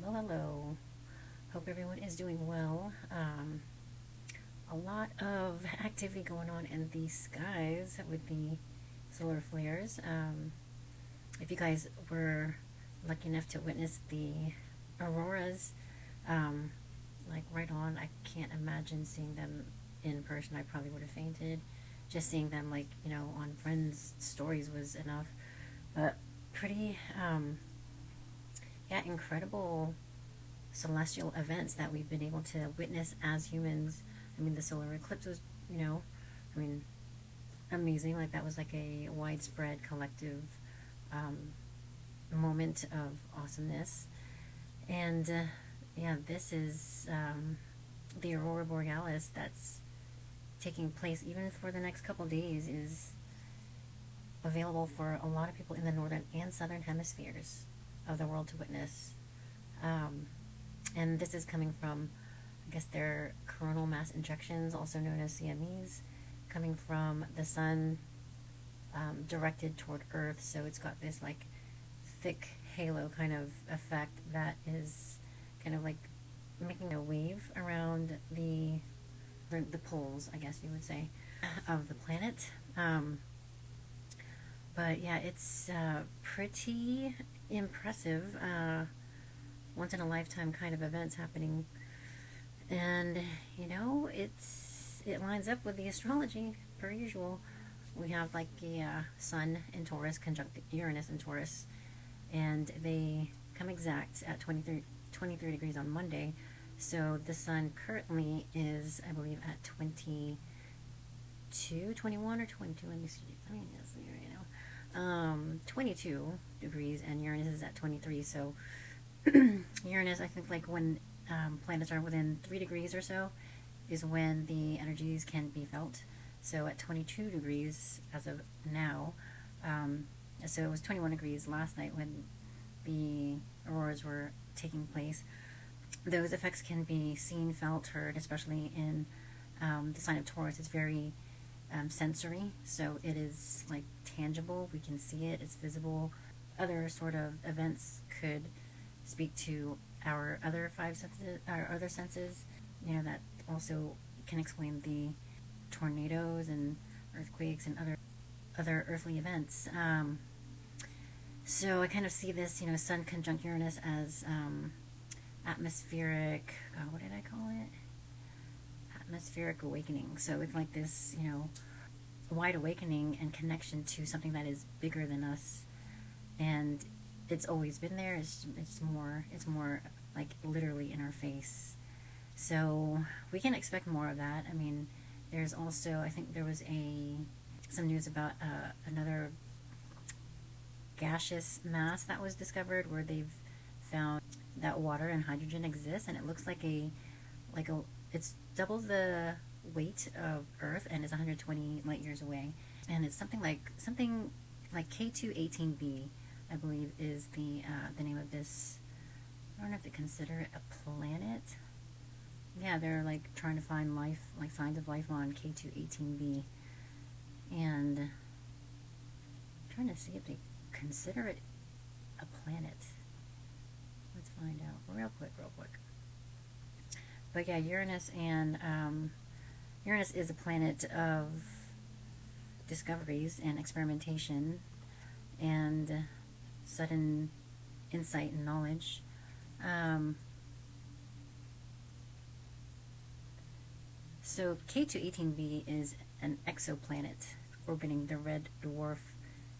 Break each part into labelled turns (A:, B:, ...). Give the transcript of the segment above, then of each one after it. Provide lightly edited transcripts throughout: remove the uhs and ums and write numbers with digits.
A: Hello, hello. Hope everyone is doing well. A lot of activity going on in the skies with the solar flares. If you guys were lucky enough to witness the auroras, um, like right on, I can't imagine seeing them in person. I probably would have fainted. Just seeing them, like, on friends' stories was enough. But pretty, yeah, incredible celestial events that we've been able to witness as humans. I mean, the solar eclipse was, I mean, amazing. Like, that was like a widespread collective um, moment of awesomeness. And yeah, this is the aurora borealis that's taking place even for the next couple days, is available for a lot of people in the northern and southern hemispheres of the world to witness. Um, and this is coming from, I guess, their coronal mass injections, also known as CMEs, coming from the sun, directed toward Earth. So it's got this like thick halo kind of effect that is kind of like making a wave around the poles, I guess you would say, of the planet. But yeah, it's pretty impressive. Once in a lifetime kind of events happening, and it lines up with the astrology per usual. We have like the Sun in Taurus conjunct Uranus in Taurus, and they come exact at 23 degrees on Monday. So the Sun currently is, I believe, at 22, 21, or 22. Let me see. I mean, yes, 22 degrees, and Uranus is at 23. So Uranus, I think, like when planets are within 3 degrees or so, is when the energies can be felt. So at 22 degrees as of now, so it was 21 degrees last night when the auroras were taking place. Those effects can be seen, felt, heard, especially in the sign of Taurus. It's very sensory, so it is like tangible. We can see it, it's visible. Other sort of events could speak to our other five senses, our other senses, that also can explain the tornadoes and earthquakes and other earthly events. So I kind of see this, Sun conjunct Uranus as atmospheric. What did I call it? Atmospheric awakening. So it's like this, wide awakening and connection to something that is bigger than us, and it's always been there. It's more like literally in our face. So we can expect more of that. I mean, there's also, I think there was some news about another gaseous mass that was discovered where they've found that water and hydrogen exist, and it looks like it's double the weight of Earth and is 120 light years away, and it's something like K218b, I believe, is the name of this. I don't know if they consider it a planet. Yeah, they're like trying to find life, like signs of life on K218b, and I'm trying to see if they consider it a planet. Let's find out real quick. But yeah, Uranus is a planet of discoveries and experimentation and sudden insight and knowledge. So K218b is an exoplanet orbiting the red dwarf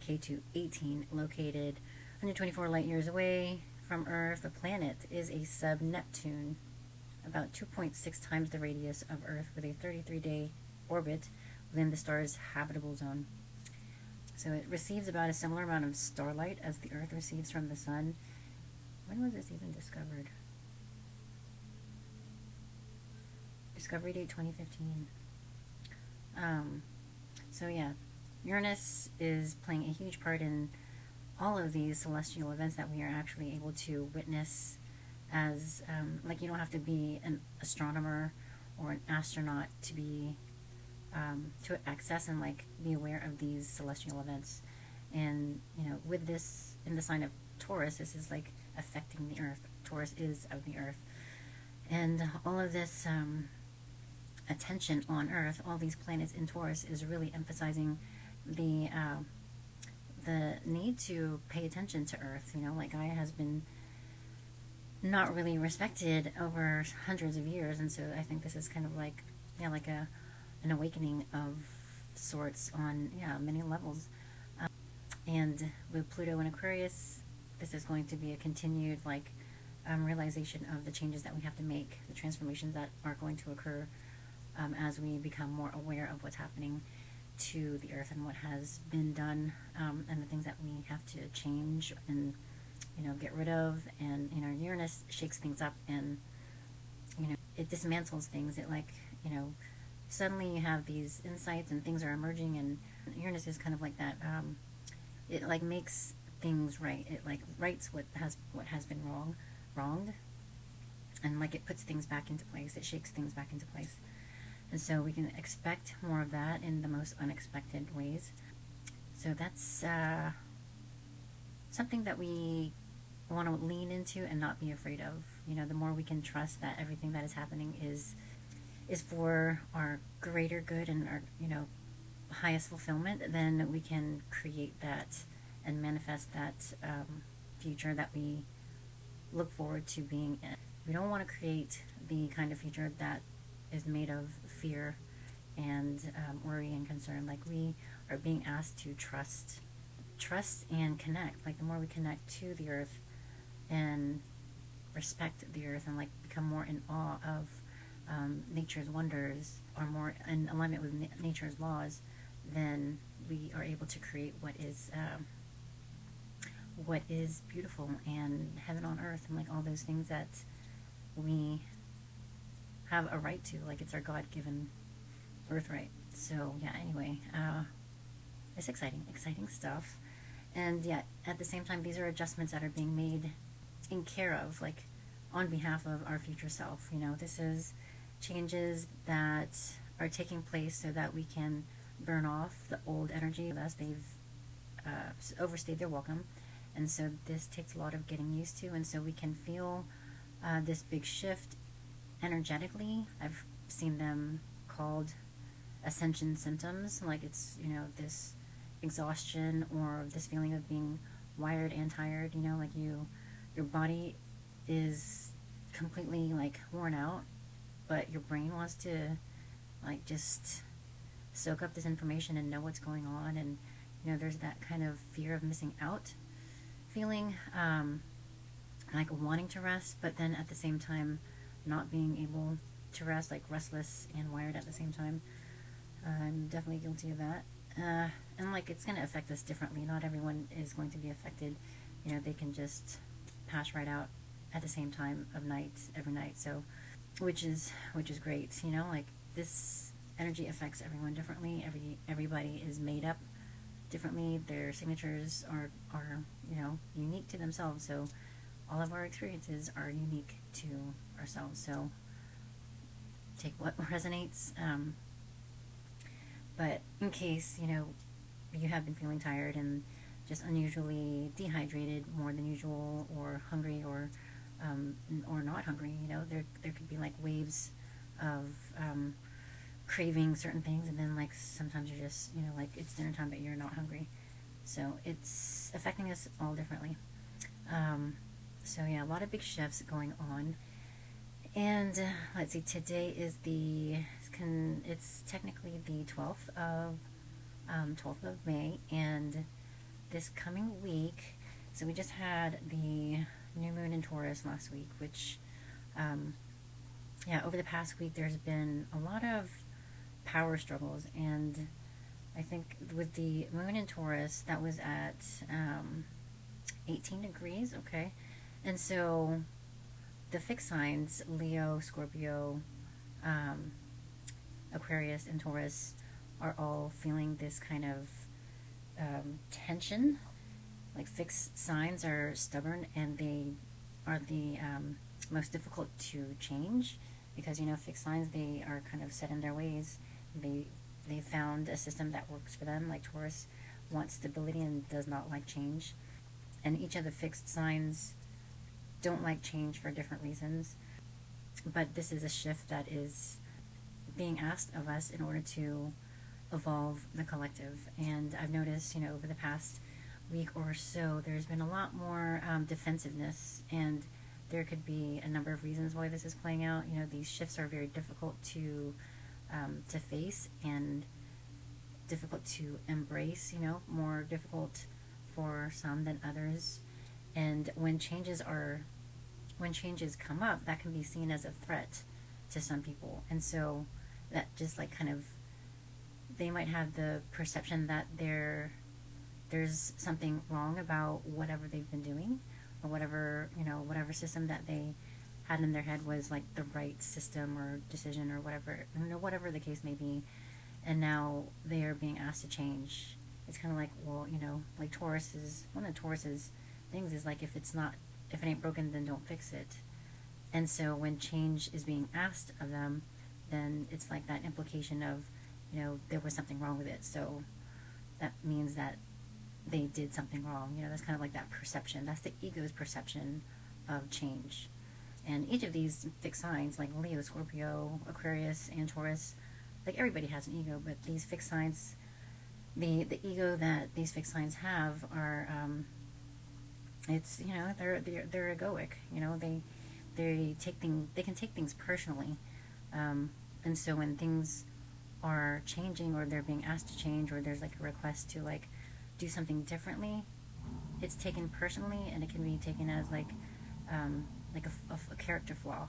A: K218, located 124 light years away from Earth. The planet is a sub-Neptune, about 2.6 times the radius of Earth, with a 33-day orbit within the star's habitable zone. So it receives about a similar amount of starlight as the Earth receives from the Sun. When was this even discovered? Discovery date 2015. So yeah, Uranus is playing a huge part in all of these celestial events that we are actually able to witness as, like, you don't have to be an astronomer or an astronaut to be to access and like be aware of these celestial events. And with this in the sign of Taurus, this is like affecting the Earth Taurus is of the Earth. And all of this attention on Earth, all these planets in Taurus, is really emphasizing the need to pay attention to Earth. You know, like Gaia has been not really respected over hundreds of years, and so I think this is kind of like, yeah, like an awakening of sorts on, yeah, many levels. And with Pluto in Aquarius, this is going to be a continued, like, realization of the changes that we have to make, the transformations that are going to occur as we become more aware of what's happening to the Earth and what has been done, and the things that we have to change and, you know, get rid of. And, you know, Uranus shakes things up, and, you know, it dismantles things. It, like, you know, suddenly you have these insights and things are emerging, and Uranus is kind of like that. It, like, makes things right. It, like, rights what has been wronged, and, like, it puts things back into place. It shakes things back into place. And so we can expect more of that in the most unexpected ways. So that's something that we want to lean into and not be afraid of. You know, the more we can trust that everything that is happening is for our greater good and our, you know, highest fulfillment, then we can create that and manifest that future that we look forward to being in. We don't want to create the kind of future that is made of fear and worry and concern. Like, we are being asked to trust and connect. Like, the more we connect to the Earth and respect the Earth and, like, become more in awe of nature's wonders, or more in alignment with nature's laws, then we are able to create what is beautiful and heaven on earth, and, like, all those things that we have a right to. Like, it's our God-given birthright. So yeah, anyway, it's exciting stuff. And yeah, at the same time, these are adjustments that are being made in care of, like, on behalf of our future self. You know, this is changes that are taking place so that we can burn off the old energy as they've overstayed their welcome. And so this takes a lot of getting used to, and so we can feel this big shift energetically. I've seen them called ascension symptoms. Like, it's, you know, this exhaustion or this feeling of being wired and tired. You know, like, your body is completely, like, worn out, but your brain wants to, like, just soak up this information and know what's going on. And, you know, there's that kind of fear of missing out feeling, like wanting to rest, but then at the same time not being able to rest, like restless and wired at the same time. I'm definitely guilty of that. And, like, it's going to affect us differently. Not everyone is going to be affected. You know, they can just pass right out at the same time of night, every night. So, which is great. You know, like, this energy affects everyone differently. Everybody is made up differently. Their signatures are, you know, unique to themselves. So all of our experiences are unique to ourselves. So take what resonates. But in case, you know, you have been feeling tired and just unusually dehydrated more than usual, or hungry, or not hungry, you know, there could be, like, waves of craving certain things, and then, like, sometimes you're just, you know, like, it's dinner time but you're not hungry. So it's affecting us all differently. So yeah, a lot of big shifts going on. And let's see, today is it's technically the 12th of May, and this coming week, so we just had the new moon in Taurus last week, which, yeah, over the past week there's been a lot of power struggles, and I think with the moon in Taurus, that was at 18 degrees, okay, and so the fixed signs, Leo, Scorpio, Aquarius, and Taurus, are all feeling this kind of tension. Like, fixed signs are stubborn, and they are the most difficult to change, because, you know, fixed signs, they are kind of set in their ways. They found a system that works for them. Like, Taurus wants stability and does not like change. And each of the fixed signs don't like change for different reasons. But this is a shift that is being asked of us in order to evolve the collective. And I've noticed, over the past week or so, there's been a lot more defensiveness, and there could be a number of reasons why this is playing out. These shifts are very difficult to face and difficult to embrace, more difficult for some than others. And when changes come up, that can be seen as a threat to some people. And so that just like kind of, they might have the perception that there's something wrong about whatever they've been doing, or whatever system that they had in their head was like the right system or decision or whatever the case may be. And now they are being asked to change. It's kind of like, well, like one of Taurus's things is like, if it ain't broken, then don't fix it. And so when change is being asked of them, then it's like that implication of, there was something wrong with it. So that means that they did something wrong. That's kind of like that perception. That's the ego's perception of change. And each of these fixed signs, like Leo, Scorpio, Aquarius, and Taurus, like everybody has an ego, but these fixed signs, the ego that these fixed signs have are, it's, they're egoic. They can take things personally. And so when things are changing, or they're being asked to change, or there's like a request to like do something differently, it's taken personally, and it can be taken as like a character flaw.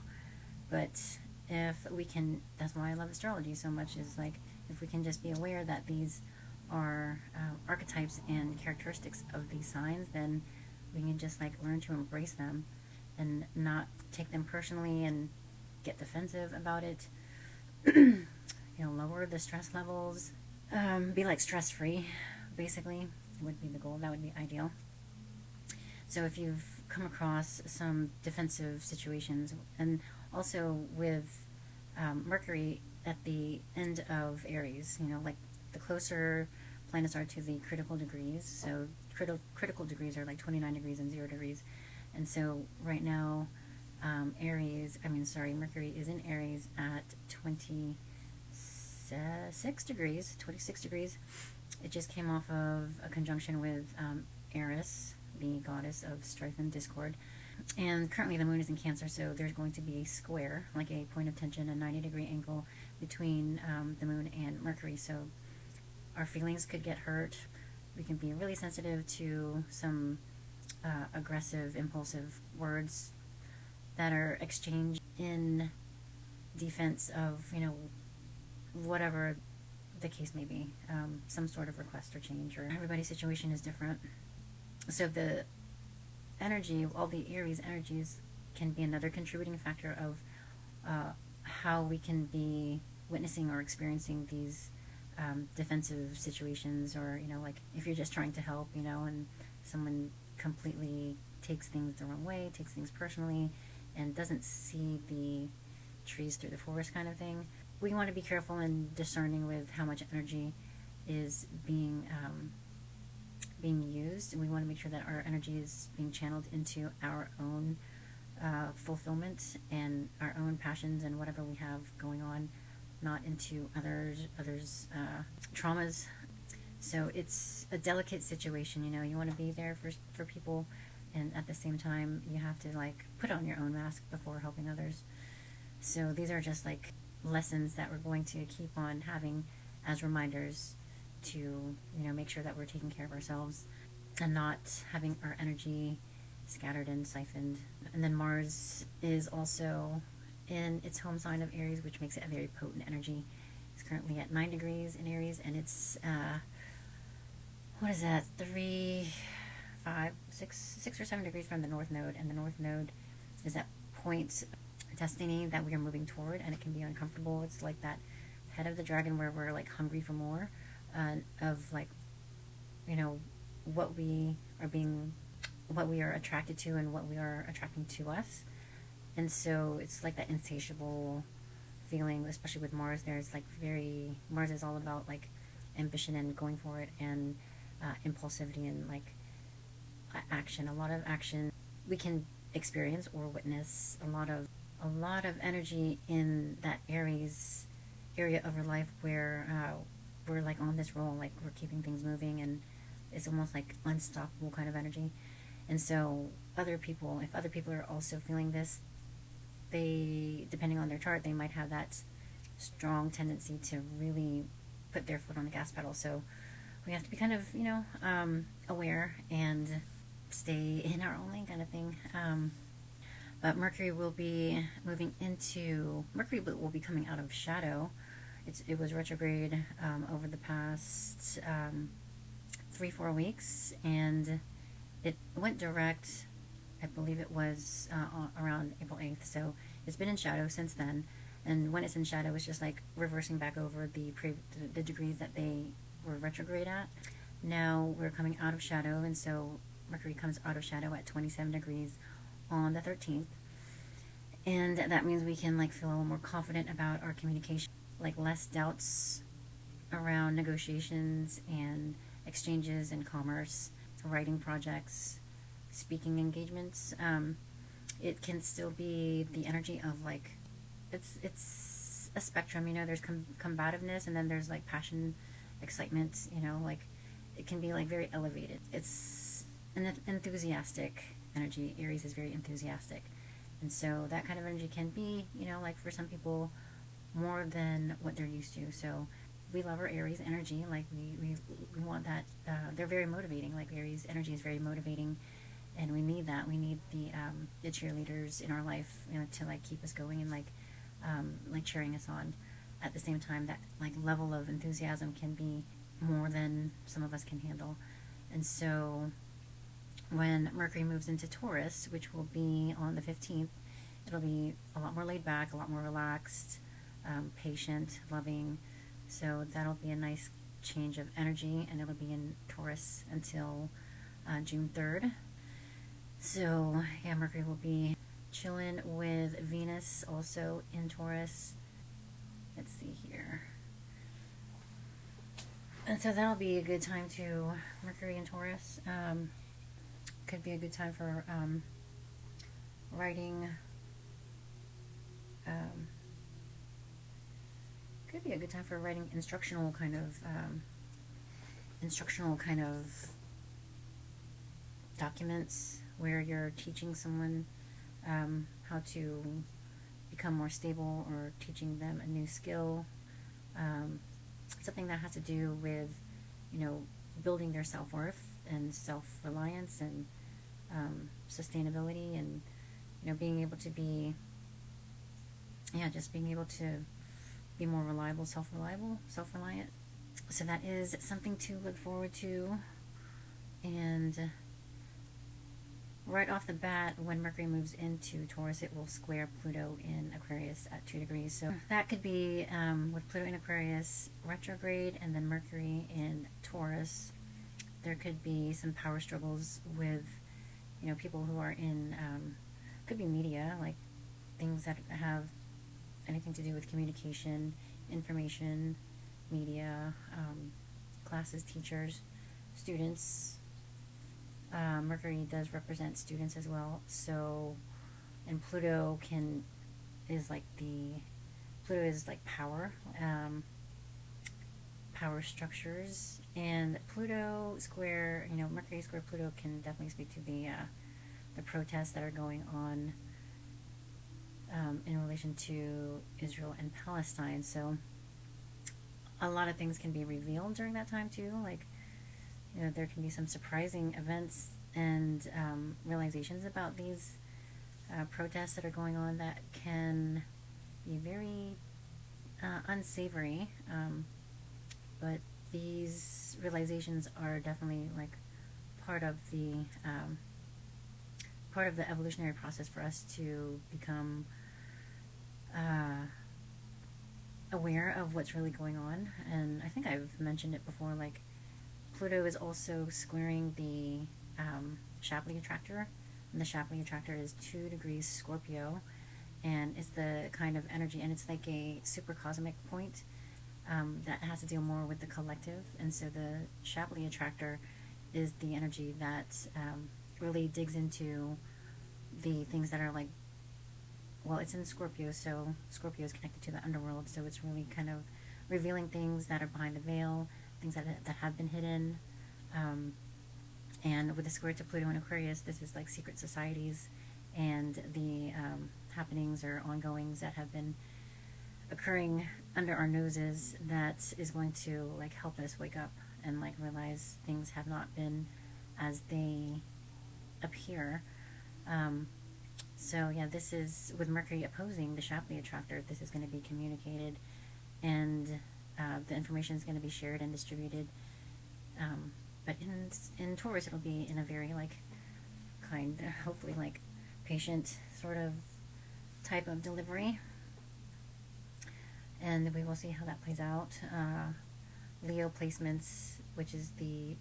A: But if we can, that's why I love astrology so much, is like, if we can just be aware that these are archetypes and characteristics of these signs, then we can just like learn to embrace them and not take them personally and get defensive about it. Lower the stress levels, be like stress-free, basically, would be the goal. That would be ideal. So if you've come across some defensive situations, and also with Mercury at the end of Aries, like the closer planets are to the critical degrees, so critical degrees are like 29 degrees and 0 degrees, and so right now Mercury is in Aries at 26 degrees. It just came off of a conjunction with Eris, the goddess of strife and discord. And currently the moon is in Cancer, so there's going to be a square, like a point of tension, a 90-degree angle between the moon and Mercury. So our feelings could get hurt. We can be really sensitive to some aggressive, impulsive words that are exchanged in defense of, whatever the case may be, some sort of request or change, or everybody's situation is different. So the energy, all the Aries energies, can be another contributing factor of how we can be witnessing or experiencing these defensive situations, or, like if you're just trying to help, and someone completely takes things the wrong way, takes things personally, and doesn't see the trees through the forest kind of thing. We want to be careful and discerning with how much energy is being used, and we want to make sure that our energy is being channeled into our own fulfillment and our own passions and whatever we have going on, not into others' traumas. So it's a delicate situation. You want to be there for people, and at the same time you have to like put on your own mask before helping others. So these are just like lessons that we're going to keep on having as reminders to make sure that we're taking care of ourselves and not having our energy scattered and siphoned. And then Mars is also in its home sign of Aries, which makes it a very potent energy. It's currently at 9 degrees in Aries, and it's what is that, 6 or 7 degrees from the North Node, and the North Node is that point destiny that we are moving toward, and it can be uncomfortable. It's like that head of the dragon where we're like hungry for more, of like what we are attracted to and what we are attracting to us. And so it's like that insatiable feeling, especially with Mars. There's like Mars is all about like ambition and going for it, and impulsivity and like action. A lot of action. We can experience or witness a lot of energy in that Aries area of our life where we're like on this roll, like we're keeping things moving, and it's almost like unstoppable kind of energy. And so if other people are also feeling this, they, depending on their chart, they might have that strong tendency to really put their foot on the gas pedal. So we have to be kind of, aware and stay in our own lane kind of thing. But Mercury will be coming out of shadow. It was retrograde over the past 3-4 weeks, and it went direct, I believe it was around April 8th, so it's been in shadow since then. And when it's in shadow, it's just like reversing back over the degrees that they were retrograde at. Now we're coming out of shadow, and so Mercury comes out of shadow at 27 degrees on the 13th. And that means we can like feel a little more confident about our communication, like less doubts around negotiations and exchanges and commerce, writing projects, speaking engagements. It can still be the energy of like, it's a spectrum, there's combativeness, and then there's like passion, excitement, like it can be like very elevated. It's an enthusiastic energy. Aries is very enthusiastic. And so that kind of energy can be, like for some people more than what they're used to. So we love our Aries energy. Like we want that. They're very motivating. Like Aries energy is very motivating, and we need that. We need the cheerleaders in our life, to like keep us going and like cheering us on. At the same time, that like level of enthusiasm can be more than some of us can handle. And so when Mercury moves into Taurus, which will be on the 15th, it'll be a lot more laid back, a lot more relaxed, patient, loving. So that'll be a nice change of energy, and it'll be in Taurus until June 3rd. So yeah, Mercury will be chilling with Venus also in Taurus. Let's see here. And so that'll be a good time to Mercury in Taurus. Could be a good time for writing. Could be a good time for writing instructional kind of documents where you're teaching someone how to become more stable, or teaching them a new skill, something that has to do with building their self-worth and self-reliance and sustainability, and being able to be just being able to be more reliable, self-reliant. So that is something to look forward to. And right off the bat, when Mercury moves into Taurus, it will square Pluto in Aquarius at 2 degrees. So that could be, with Pluto in Aquarius retrograde and then Mercury in Taurus, there could be some power struggles with, people who are in, could be media, like things that have anything to do with communication, information, media, classes, teachers, students. Mercury does represent students as well. So, and Pluto is like power, power structures, and Pluto square, Mercury square Pluto can definitely speak to the protests that are going on in relation to Israel and Palestine. So a lot of things can be revealed during that time too. Like, there can be some surprising events and realizations about these protests that are going on that can be very unsavory. But these realizations are definitely like part of the evolutionary process for us to become aware of what's really going on. And I think I've mentioned it before, like Pluto is also squaring the Shapley attractor, and the Shapley attractor is 2 degrees Scorpio, and it's the kind of energy, and it's like a super cosmic point that has to deal more with the collective. And so the Shapley attractor is the energy that really digs into the things that are like, well, it's in Scorpio, so Scorpio is connected to the underworld, so it's really kind of revealing things that are behind the veil, things that have been hidden. And with the square to Pluto and Aquarius, this is like secret societies and the happenings or ongoings that have been occurring under our noses that is going to like help us wake up and like realize things have not been as they appear. So yeah, this is with Mercury opposing the Shapley attractor. This is going to be communicated, and the information is going to be shared and distributed. But in Taurus, it'll be in a very like kind, hopefully like patient sort of type of delivery, and we will see how that plays out. Leo placements, which is the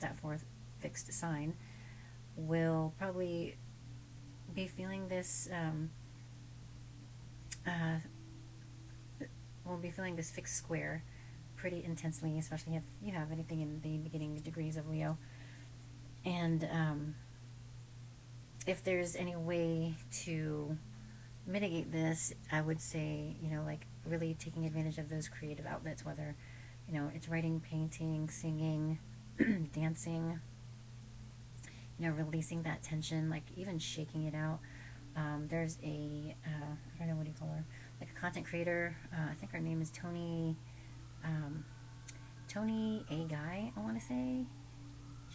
A: that fourth fixed sign, will probably be feeling this. We'll be feeling this fixed square pretty intensely, especially if you have anything in the beginning degrees of Leo. And if there's any way to mitigate this, I would say, like really taking advantage of those creative outlets, whether, it's writing, painting, singing, dancing, releasing that tension, like even shaking it out. There's a, I don't know, what do you call her? Like a content creator. I think her name is Tony A. Guy, I want to say.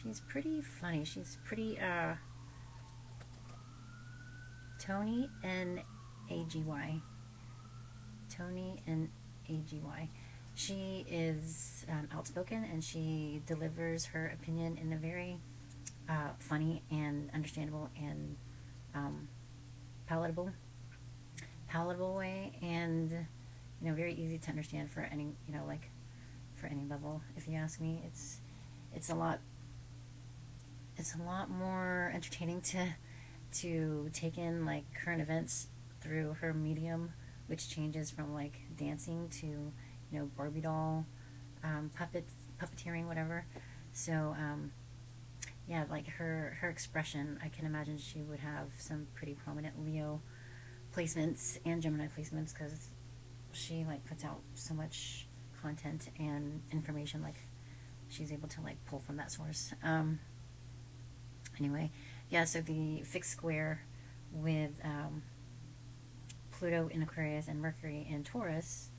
A: She's pretty funny. She's pretty, Tony N-A-G-Y. Tony N-A-G-Y. She is outspoken, and she delivers her opinion in a very funny and understandable and palatable way, and very easy to understand for any for any level. If you ask me, it's a lot more entertaining to take in like current events through her medium, which changes from like dancing to Barbie doll, puppeteering, whatever. So yeah, like her expression, I can imagine she would have some pretty prominent Leo placements and Gemini placements, because she like puts out so much content and information, like she's able to like pull from that source. Anyway, yeah, so the fixed square with Pluto in Aquarius and Mercury in Taurus,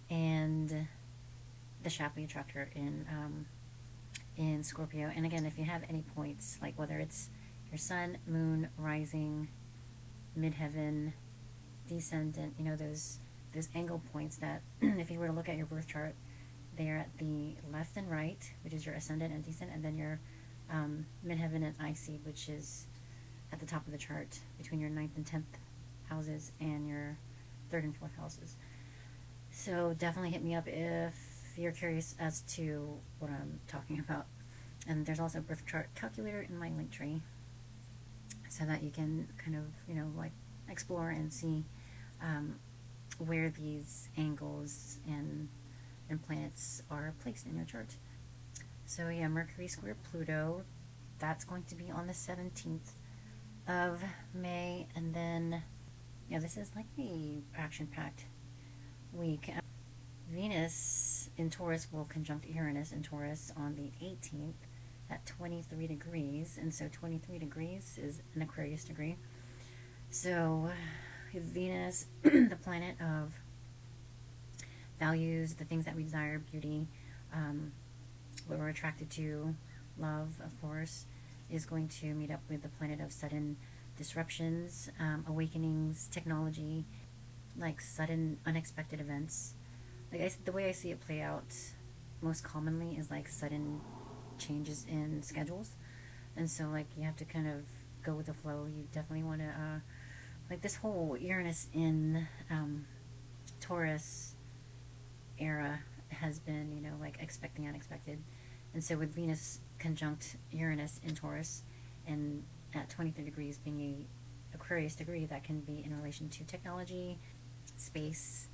A: and the Shapley attractor in Scorpio. And again, if you have any points, like whether it's your sun, moon, rising, midheaven, descendant, those angle points that if you were to look at your birth chart, they are at the left and right, which is your ascendant and descendant, and then your midheaven and IC, which is at the top of the chart between your 9th and 10th houses and your 3rd and 4th houses. So definitely hit me up if you're curious as to what I'm talking about. And there's also a birth chart calculator in my link tree, so that you can kind of like explore and see where these angles and planets are placed in your chart. So yeah, Mercury square Pluto, that's going to be on the 17th of May, and then this is like the action-packed week. Venus in Taurus will conjunct Uranus in Taurus on the 18th at 23 degrees, and so 23 degrees is an Aquarius degree. So Venus, the planet of values, the things that we desire, beauty, what we're attracted to, love, of course, is going to meet up with the planet of sudden disruptions, awakenings, technology, like sudden unexpected events. Like the way I see it play out most commonly is like sudden changes in schedules, and so like you have to kind of go with the flow. You definitely want to like this whole Uranus in Taurus era has been like expecting unexpected, and so with Venus conjunct Uranus in Taurus and at 23 degrees being a Aquarius degree, that can be in relation to technology, space,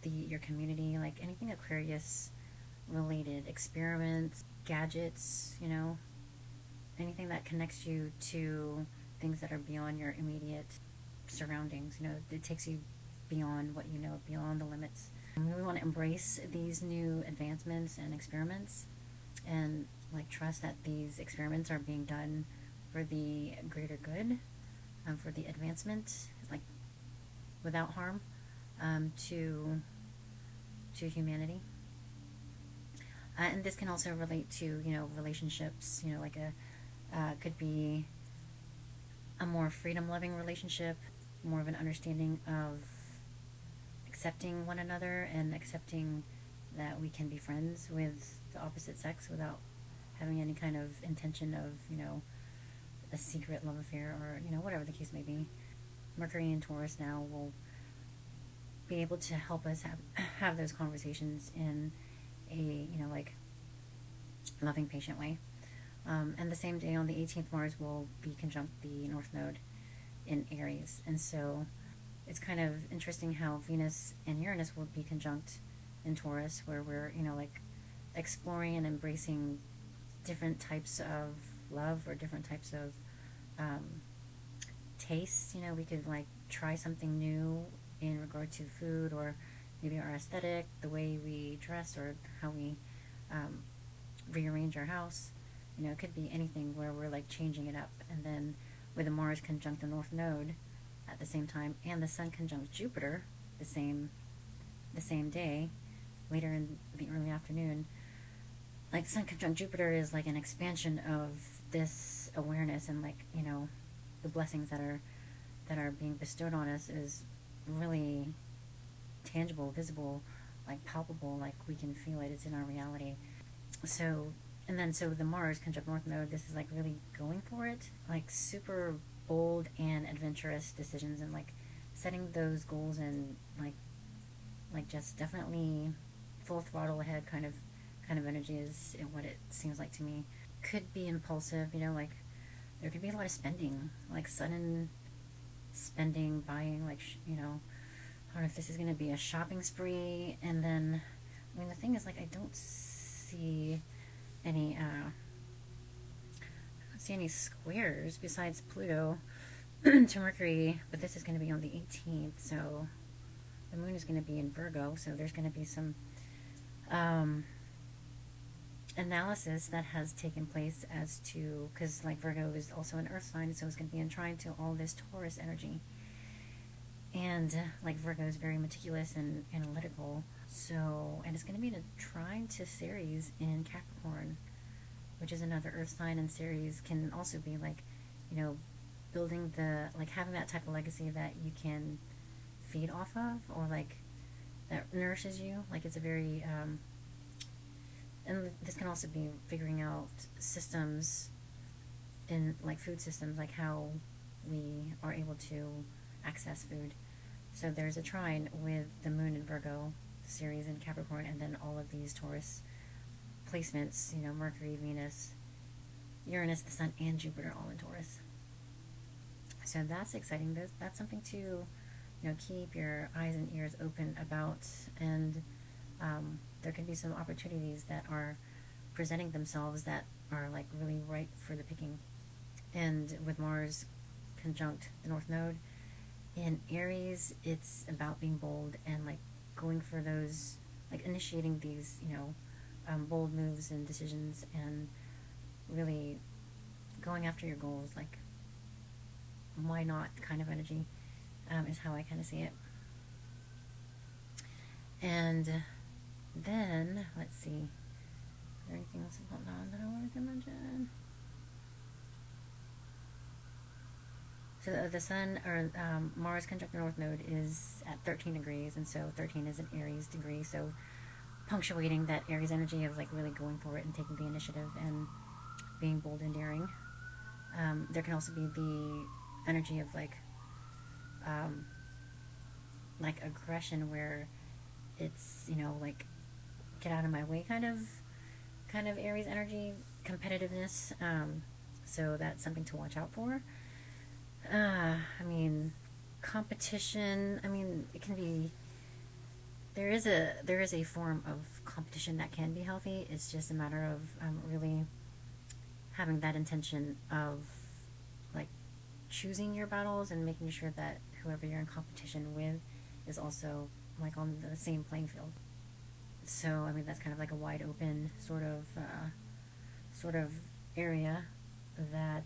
A: your community, like anything Aquarius related, experiments, gadgets, anything that connects you to things that are beyond your immediate surroundings. You know, it takes you beyond what you know, beyond the limits. And we want to embrace these new advancements and experiments, and like trust that these experiments are being done for the greater good, for the advancement, like without harm, to humanity. And this can also relate to, you know, relationships. You know, like a could be a more freedom-loving relationship, more of an understanding of accepting one another and accepting that we can be friends with the opposite sex without having any kind of intention of, you know, a secret love affair, or, you know, whatever the case may be. Mercury in Taurus now will be able to help us have those conversations in a, you know, like loving, patient way. And the same day on the 18th, Mars will be conjunct the North Node in Aries. And so it's kind of interesting how Venus and Uranus will be conjunct in Taurus, where we're, you know, like exploring and embracing different types of love, or different types of tastes. You know, we could like try something new in regard to food, or maybe our aesthetic, the way we dress, or how we rearrange our house. You know, it could be anything where we're like changing it up. And then with the Mars conjunct the North Node at the same time, and the Sun conjunct Jupiter the same day, later in the early afternoon, like Sun conjunct Jupiter is like an expansion of this awareness, and like, you know, the blessings that are being bestowed on us is really tangible, visible, like palpable, like we can feel it, it's in our reality. So, and then so the Mars conjunct North Node, this is like really going for it, like super bold and adventurous decisions, and like setting those goals, and like just definitely full throttle ahead kind of energy is what it seems like to me. Could be impulsive, you know, like there could be a lot of spending, like sudden spending, buying, like, you know, I don't know if this is going to be a shopping spree. And then, I mean, the thing is, like, I don't see any squares besides Pluto to Mercury, but this is going to be on the 18th, so the moon is going to be in Virgo, so there's going to be some analysis that has taken place as to, because like Virgo is also an earth sign, so it's going to be in trine to all this Taurus energy. And like Virgo is very meticulous and analytical, so, and it's going to be in a trine to Ceres in Capricorn, which is another earth sign, and Ceres can also be like, you know, building the, like having that type of legacy that you can feed off of, or like that nourishes you. Like it's a very and this can also be figuring out systems in like food systems, like how we are able to access food. So there's a trine with the moon in Virgo, Ceres in Capricorn, and then all of these Taurus placements, you know, Mercury, Venus, Uranus, the Sun, and Jupiter all in Taurus. So that's exciting. That's something to, you know, keep your eyes and ears open about. And there can be some opportunities that are presenting themselves that are like really ripe for the picking. And with Mars conjunct the North Node in Aries, it's about being bold and like going for those, like initiating these, you know, bold moves and decisions, and really going after your goals. Like, why not kind of energy is how I kind of see it. And then, let's see, is there anything else going on that I wanted to mention? So the Sun, or Mars conjunct the North Node is at 13 degrees, and so 13 is an Aries degree, so punctuating that Aries energy of like really going for it and taking the initiative and being bold and daring. There can also be the energy of like aggression, where it's, you know, like get out of my way kind of Aries energy, competitiveness. So that's something to watch out for. I mean, competition, I mean, it can be, there is a form of competition that can be healthy. It's just a matter of really having that intention of like choosing your battles and making sure that whoever you're in competition with is also like on the same playing field. So I mean that's kind of like a wide open sort of area that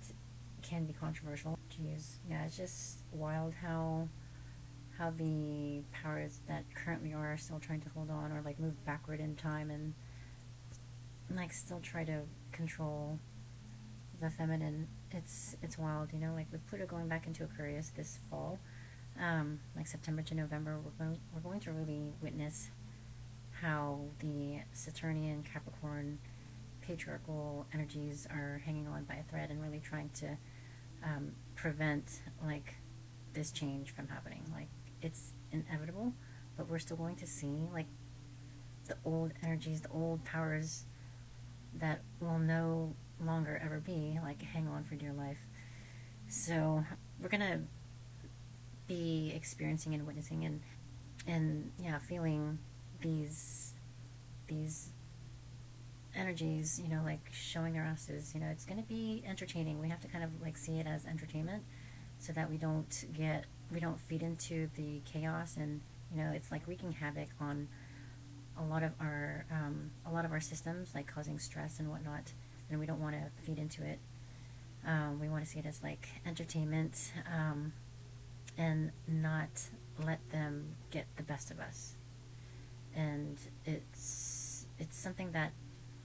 A: can be controversial. Jeez, yeah, it's just wild how the powers that currently are still trying to hold on or like move backward in time and like still try to control the feminine. It's wild, you know. Like with Pluto going back into Aquarius this fall, like September to November, we're going to really witness how the Saturnian Capricorn patriarchal energies are hanging on by a thread and really trying to prevent like this change from happening. Like it's inevitable, but we're still going to see like the old energies, the old powers that will no longer ever be, like hang on for dear life. So we're gonna be experiencing and witnessing and yeah, feeling these energies, you know, like showing their asses. You know, it's gonna be entertaining. We have to kind of like see it as entertainment so that we don't feed into the chaos and you know it's like wreaking havoc on a lot of our systems, like causing stress and whatnot, and we don't want to feed into it. We want to see it as like entertainment, and not let them get the best of us. And it's something that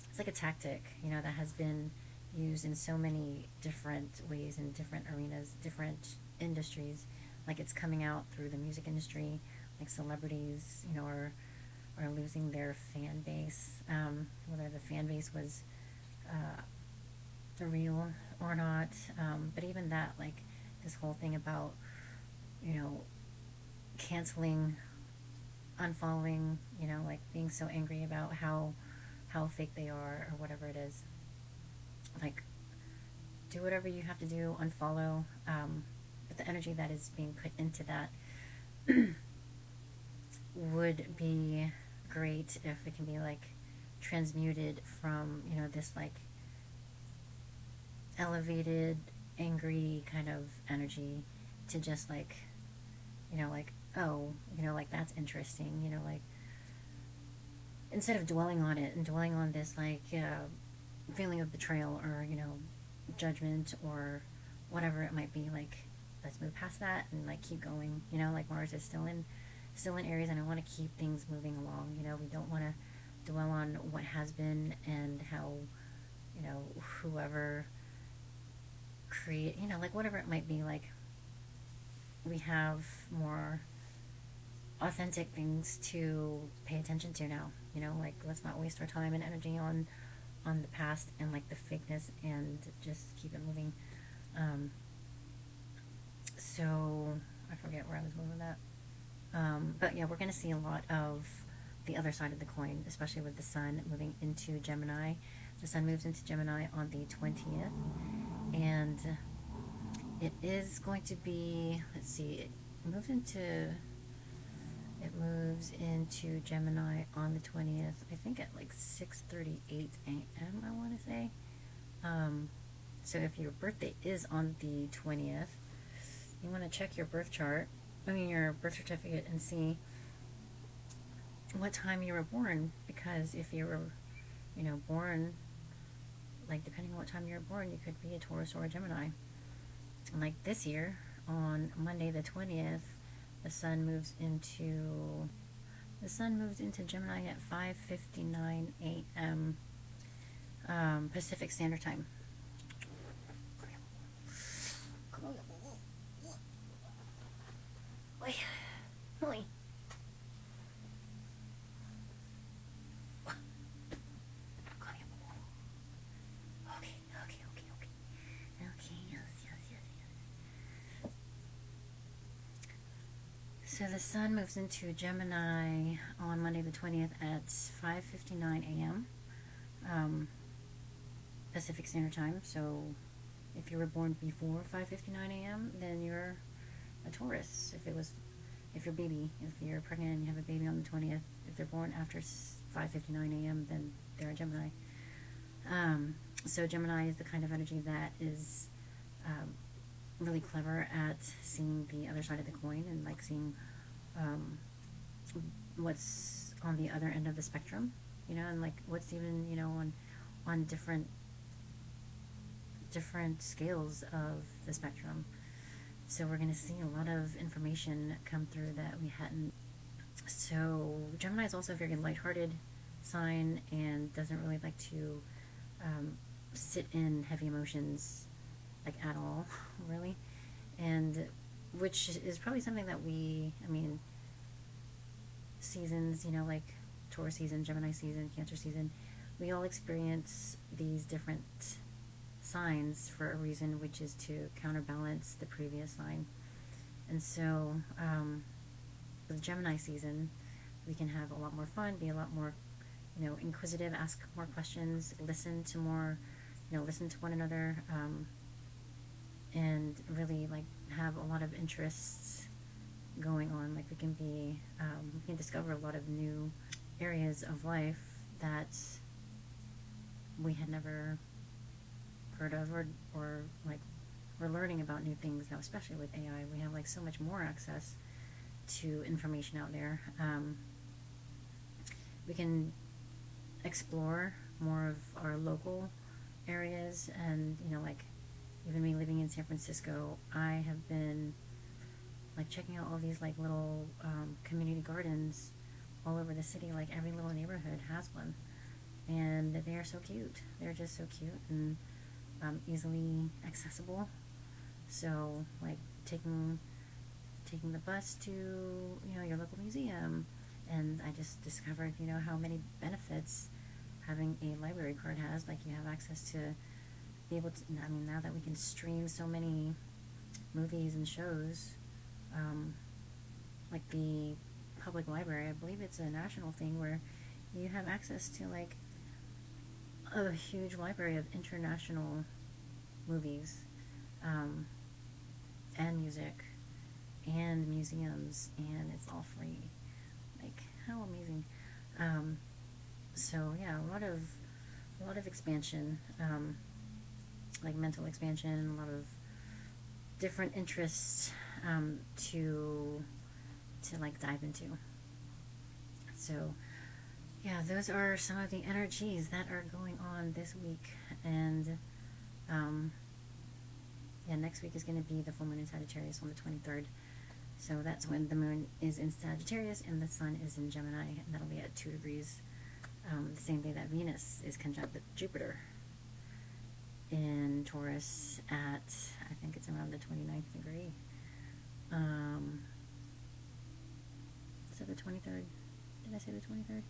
A: it's like a tactic, you know, that has been used in so many different ways in different arenas, different industries. Like it's coming out through the music industry, like celebrities, you know, are losing their fan base, whether the fan base was real or not. But even that, like this whole thing about, you know, canceling, unfollowing, you know, like being so angry about how fake they are or whatever it is. Like, do whatever you have to do, unfollow. But the energy that is being put into that would be great if it can be like transmuted from, you know, this like elevated, angry kind of energy to just like, you know, like, oh, you know, like that's interesting, you know, like instead of dwelling on it and dwelling on this like feeling of betrayal or, you know, judgment or whatever it might be, like let's move past that and like keep going, you know, like Mars is still in Aries and I want to keep things moving along, you know. We don't want to dwell on what has been and how, you know, whoever create, you know, like whatever it might be, like we have more authentic things to pay attention to now, you know, like let's not waste our time and energy on the past and like the fakeness and just keep it moving. So I forget where I was going with that. But yeah, we're going to see a lot of the other side of the coin, especially with the sun moving into Gemini. The sun moves into Gemini on the 20th, and it is going to be, let's see, it moves into Gemini on the 20th, I think at like 6:38 a.m. I want to say. So if your birthday is on the 20th, you want to check your birth chart, your birth certificate, and see what time you were born. Because if you were, you know, born, like depending on what time you were born, you could be a Taurus or a Gemini. And like this year, on Monday the 20th, the sun moves into Gemini at 5:59 a.m. Pacific Standard Time. Oi. So the sun moves into Gemini on Monday the 20th at 5:59 a.m. Pacific Standard Time. So if you were born before 5:59 a.m., then you're a Taurus. If you're pregnant and you have a baby on the 20th, if they're born after 5:59 a.m., then they're a Gemini. So Gemini is the kind of energy that is really clever at seeing the other side of the coin, and like seeing um, what's on the other end of the spectrum, you know, and like what's even, you know, on different scales of the spectrum. So we're going to see a lot of information come through that we hadn't. So Gemini is also a very lighthearted sign and doesn't really like to um, sit in heavy emotions like at all, really. And which is probably something that I mean, seasons, you know, like Taurus season, Gemini season, Cancer season, we all experience these different signs for a reason, which is to counterbalance the previous sign. And so, with Gemini season, we can have a lot more fun, be a lot more, you know, inquisitive, ask more questions, listen to more, you know, listen to one another, and really like have a lot of interests going on. Like we can discover a lot of new areas of life that we had never heard of, or like we're learning about new things now, especially with AI. We have like so much more access to information out there. We can explore more of our local areas, and you know, like even me living in San Francisco, I have been like checking out all these like little community gardens all over the city. Like every little neighborhood has one, and they are so cute. They're just so cute and easily accessible. So like taking the bus to, you know, your local museum, and I just discovered, you know, how many benefits having a library card has. Like you have access to be able to, I mean, now that we can stream so many movies and shows, like the public library, I believe it's a national thing where you have access to like a huge library of international movies, and music and museums, and it's all free. Like how amazing. So yeah, a lot of expansion, like mental expansion, a lot of different interests to like dive into. So yeah, those are some of the energies that are going on this week. And yeah, next week is going to be the full moon in Sagittarius on the 23rd. So that's when the moon is in Sagittarius and the sun is in Gemini, and that'll be at 2 degrees, the same day that Venus is conjunct Jupiter in Taurus at, I think it's around the 29th degree. Is it the 23rd? Did I say the 23rd?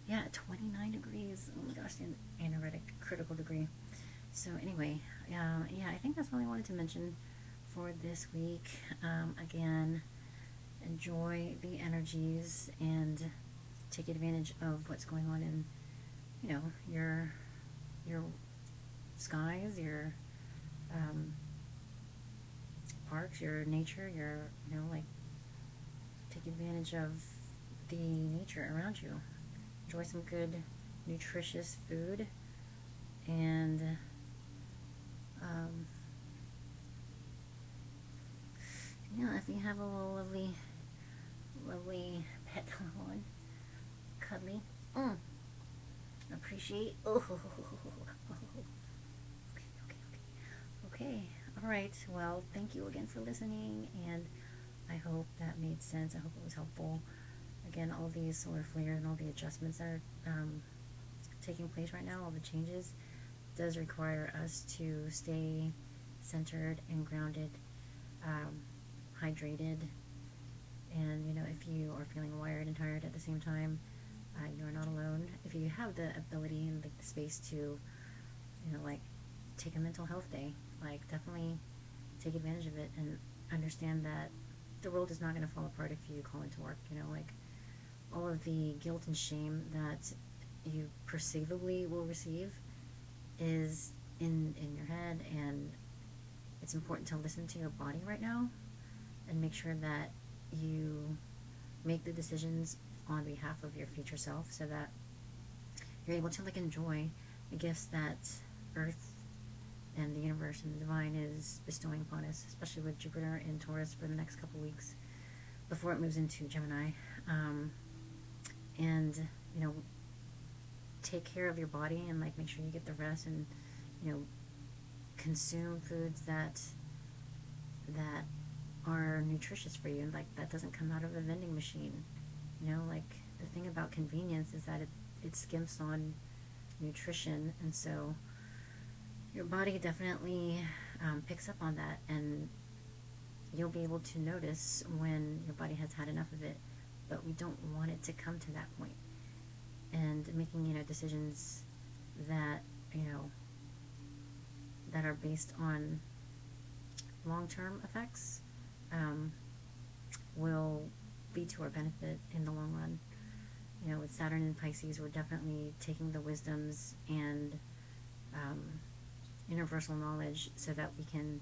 A: Yeah, 29 degrees. Oh my gosh, the anaretic critical degree. So anyway, yeah, I think that's all I wanted to mention for this week. Again, enjoy the energies and take advantage of what's going on in, you know, your skies, your parks, your nature, your, you know, like take advantage of the nature around you. Enjoy some good, nutritious food, and yeah, if you have a little lovely pet on, cuddly, appreciate. Oh, okay. All right. Well, thank you again for listening, and I hope that made sense. I hope it was helpful. Again, all these solar flares and all the adjustments that are taking place right now, all the changes, does require us to stay centered and grounded, hydrated, and you know, if you are feeling wired and tired at the same time, you are not alone. If you have the ability and like the space to, you know, like take a mental health day, like definitely take advantage of it, and understand that the world is not going to fall apart if you call into work. You know, like all of the guilt and shame that you perceivably will receive is in your head, and it's important to listen to your body right now and make sure that you make the decisions on behalf of your future self, so that you're able to like enjoy the gifts that Earth and the universe and the divine is bestowing upon us, especially with Jupiter in Taurus for the next couple weeks before it moves into Gemini. And, you know, take care of your body and, like, make sure you get the rest, and, you know, consume foods that are nutritious for you, and, like, that doesn't come out of a vending machine. You know, like, the thing about convenience is that it skimps on nutrition, and so your body definitely picks up on that, and you'll be able to notice when your body has had enough of it. But we don't want it to come to that point. And making, you know, decisions that, you know, that are based on long-term effects will be to our benefit in the long run. You know, with Saturn in Pisces, we're definitely taking the wisdoms and universal knowledge so that we can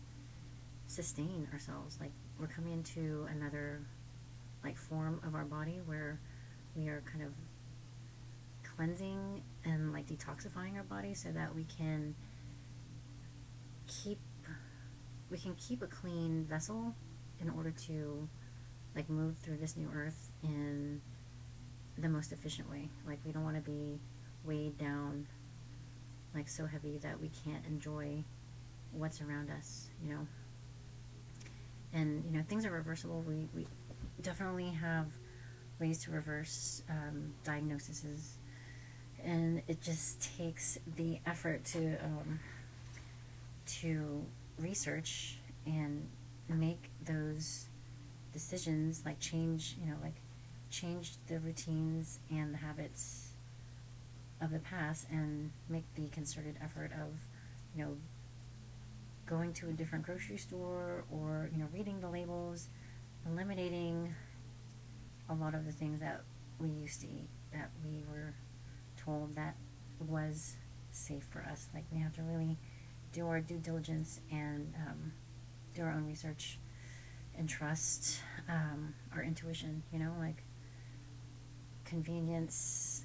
A: sustain ourselves. Like, we're coming into another, like, form of our body where we are kind of cleansing and, like, detoxifying our body so that we can keep a clean vessel in order to, like, move through this new earth in the most efficient way. Like, we don't want to be weighed down, like, so heavy that we can't enjoy what's around us, you know. And, you know, things are reversible. We definitely have ways to reverse diagnoses, and it just takes the effort to research and make those decisions, like change the routines and the habits of the past, and make the concerted effort of, you know, going to a different grocery store, or, you know, reading the labels, eliminating a lot of the things that we used to eat that we were told that was safe for us. Like, we have to really do our due diligence and do our own research and trust our intuition. You know, like, convenience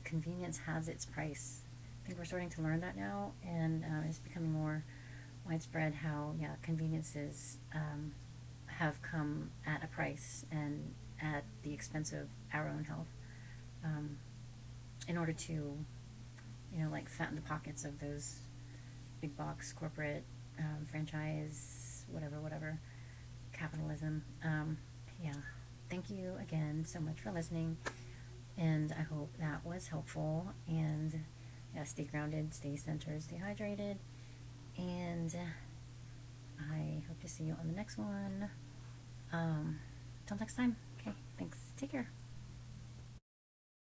A: has its price. I think we're starting to learn that now, and it's becoming more widespread how, yeah, conveniences have come at a price and at the expense of our own health, in order to, you know, like, fatten the pockets of those big box corporate franchise, whatever, capitalism. Yeah, thank you again so much for listening, and I hope that was helpful. And, yeah, stay grounded, stay centered, stay hydrated, and I hope to see you on the next one. Till next time. Okay, thanks. Take care.